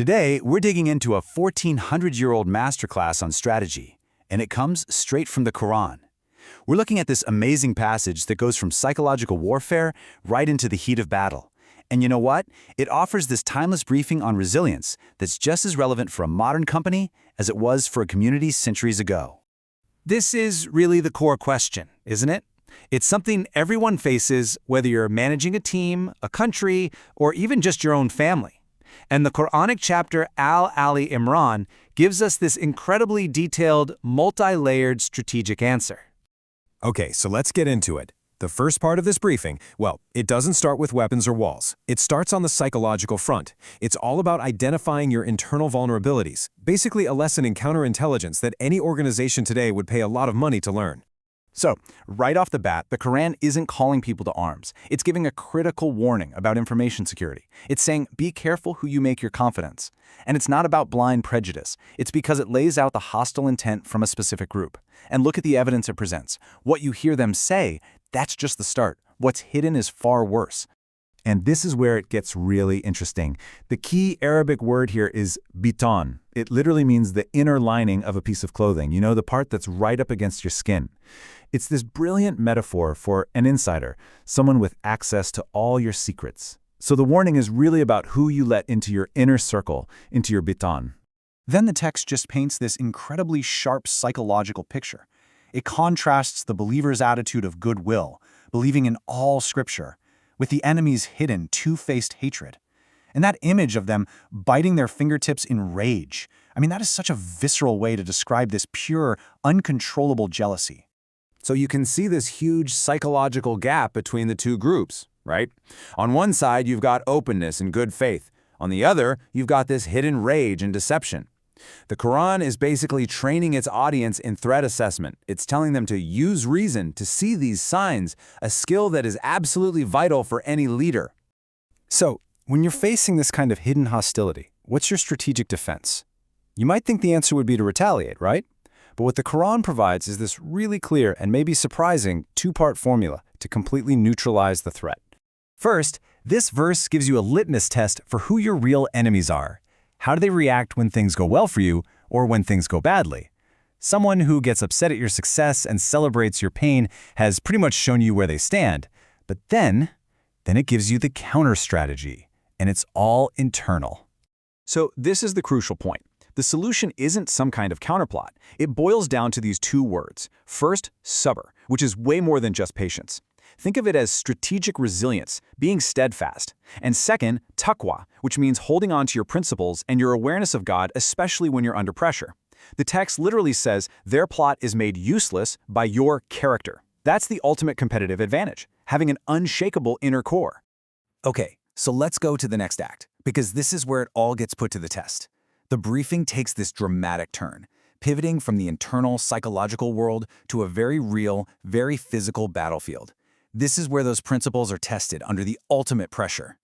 Today, we're digging into a 1400-year-old masterclass on strategy, and it comes straight from the Quran. We're looking at this amazing passage that goes from psychological warfare right into the heat of battle. And you know what? It offers this timeless briefing on resilience that's just as relevant for a modern company as it was for a community centuries ago. This is really the core question, isn't it? It's something everyone faces, whether you're managing a team, a country, or even just your own family. And the Quranic chapter Al-Imran gives us this incredibly detailed, multi-layered strategic answer. Okay, so let's get into it. The first part of this briefing, well, it doesn't start with weapons or walls. It starts on the psychological front. It's all about identifying your internal vulnerabilities, basically a lesson in counterintelligence that any organization today would pay a lot of money to learn. So, right off the bat, the Quran isn't calling people to arms. It's giving a critical warning about information security. It's saying, be careful who you make your confidants. And it's not about blind prejudice. It's because it lays out the hostile intent from a specific group. And look at the evidence it presents. What you hear them say, that's just the start. What's hidden is far worse. And this is where it gets really interesting. The key Arabic word here is bitana. It literally means the inner lining of a piece of clothing, you know, the part that's right up against your skin. It's this brilliant metaphor for an insider, someone with access to all your secrets. So the warning is really about who you let into your inner circle, into your bitana. Then the text just paints this incredibly sharp psychological picture. It contrasts the believer's attitude of goodwill, believing in all Scripture, with the enemy's hidden, two-faced hatred. And that image of them biting their fingertips in rage, I mean, that is such a visceral way to describe this pure, uncontrollable jealousy. So you can see this huge psychological gap between the two groups, right? On one side, you've got openness and good faith. On the other, you've got this hidden rage and deception. The Quran is basically training its audience in threat assessment. It's telling them to use reason to see these signs, a skill that is absolutely vital for any leader. So, when you're facing this kind of hidden hostility, what's your strategic defense? You might think the answer would be to retaliate, right? But what the Quran provides is this really clear and maybe surprising two-part formula to completely neutralize the threat. First, this verse gives you a litmus test for who your real enemies are. How do they react when things go well for you or when things go badly? Someone who gets upset at your success and celebrates your pain has pretty much shown you where they stand. But then it gives you the counter strategy, and it's all internal. So this is the crucial point. The solution isn't some kind of counterplot. It boils down to these two words. First, sabr, which is way more than just patience. Think of it as strategic resilience, being steadfast. And second, taqwa, which means holding on to your principles and your awareness of God, especially when you're under pressure. The text literally says their plot is made useless by your character. That's the ultimate competitive advantage, having an unshakable inner core. Okay, so let's go to the next act, because this is where it all gets put to the test. The briefing takes this dramatic turn, pivoting from the internal psychological world to a very real, very physical battlefield. This is where those principles are tested under the ultimate pressure.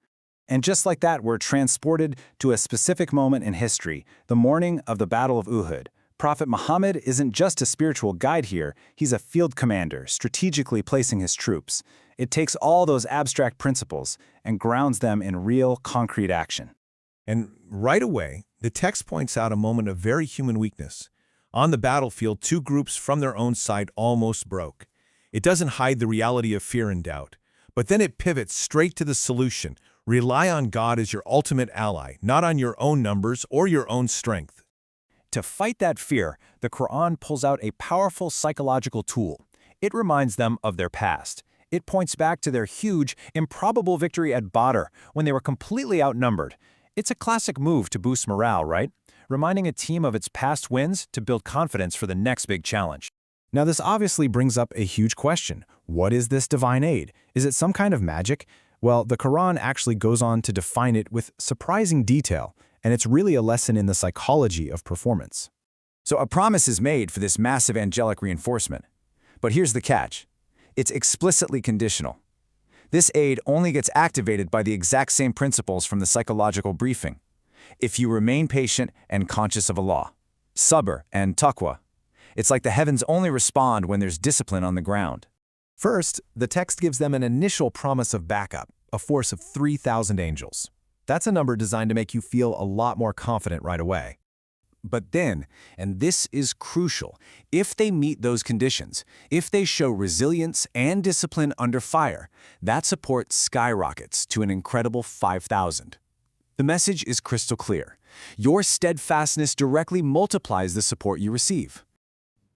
And just like that, we're transported to a specific moment in history, the morning of the Battle of Uhud. Prophet Muhammad isn't just a spiritual guide here, he's a field commander, strategically placing his troops. It takes all those abstract principles and grounds them in real, concrete action. And right away, the text points out a moment of very human weakness. On the battlefield, two groups from their own side almost broke. It doesn't hide the reality of fear and doubt, but then it pivots straight to the solution. Rely on God as your ultimate ally, not on your own numbers or your own strength. To fight that fear, the Quran pulls out a powerful psychological tool. It reminds them of their past. It points back to their huge, improbable victory at Badr when they were completely outnumbered. It's a classic move to boost morale, right? Reminding a team of its past wins to build confidence for the next big challenge. Now, this obviously brings up a huge question. What is this divine aid? Is it some kind of magic? Well, the Quran actually goes on to define it with surprising detail, and it's really a lesson in the psychology of performance. So a promise is made for this massive angelic reinforcement. But here's the catch. It's explicitly conditional. This aid only gets activated by the exact same principles from the psychological briefing. If you remain patient and conscious of Allah, sabr and taqwa. It's like the heavens only respond when there's discipline on the ground. First, the text gives them an initial promise of backup, a force of 3,000 angels. That's a number designed to make you feel a lot more confident right away. But then, and this is crucial, if they meet those conditions, if they show resilience and discipline under fire, that support skyrockets to an incredible 5,000. The message is crystal clear. Your steadfastness directly multiplies the support you receive.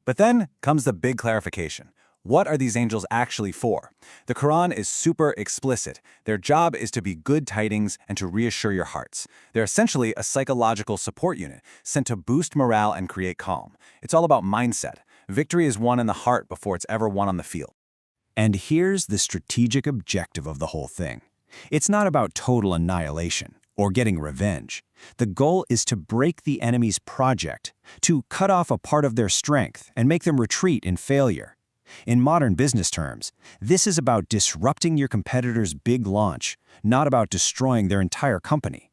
But then comes the big clarification. What are these angels actually for? The Quran is super explicit. Their job is to be good tidings and to reassure your hearts. They're essentially a psychological support unit sent to boost morale and create calm. It's all about mindset. Victory is won in the heart before it's ever won on the field. And here's the strategic objective of the whole thing. It's not about total annihilation or getting revenge. The goal is to break the enemy's project, to cut off a part of their strength and make them retreat in failure. In modern business terms, this is about disrupting your competitor's big launch, not about destroying their entire company.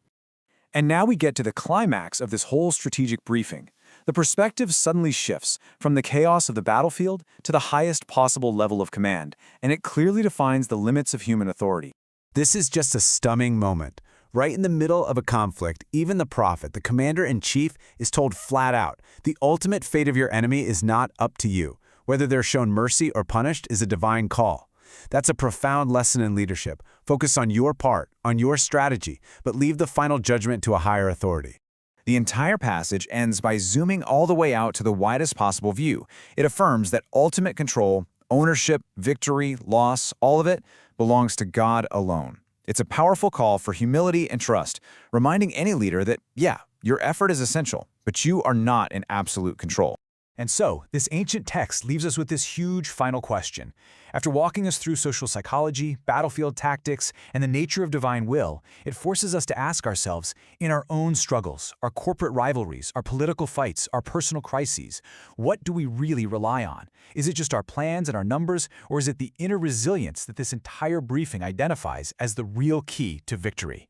And now we get to the climax of this whole strategic briefing. The perspective suddenly shifts from the chaos of the battlefield to the highest possible level of command, and it clearly defines the limits of human authority. This is just a stunning moment. Right in the middle of a conflict, even the prophet, the commander-in-chief, is told flat out, the ultimate fate of your enemy is not up to you. Whether they're shown mercy or punished is a divine call. That's a profound lesson in leadership. Focus on your part, on your strategy, but leave the final judgment to a higher authority. The entire passage ends by zooming all the way out to the widest possible view. It affirms that ultimate control, ownership, victory, loss, all of it belongs to God alone. It's a powerful call for humility and trust, reminding any leader that, yeah, your effort is essential, but you are not in absolute control. And so, this ancient text leaves us with this huge final question. After walking us through social psychology, battlefield tactics, and the nature of divine will, it forces us to ask ourselves, in our own struggles, our corporate rivalries, our political fights, our personal crises, what do we really rely on? Is it just our plans and our numbers, or is it the inner resilience that this entire briefing identifies as the real key to victory?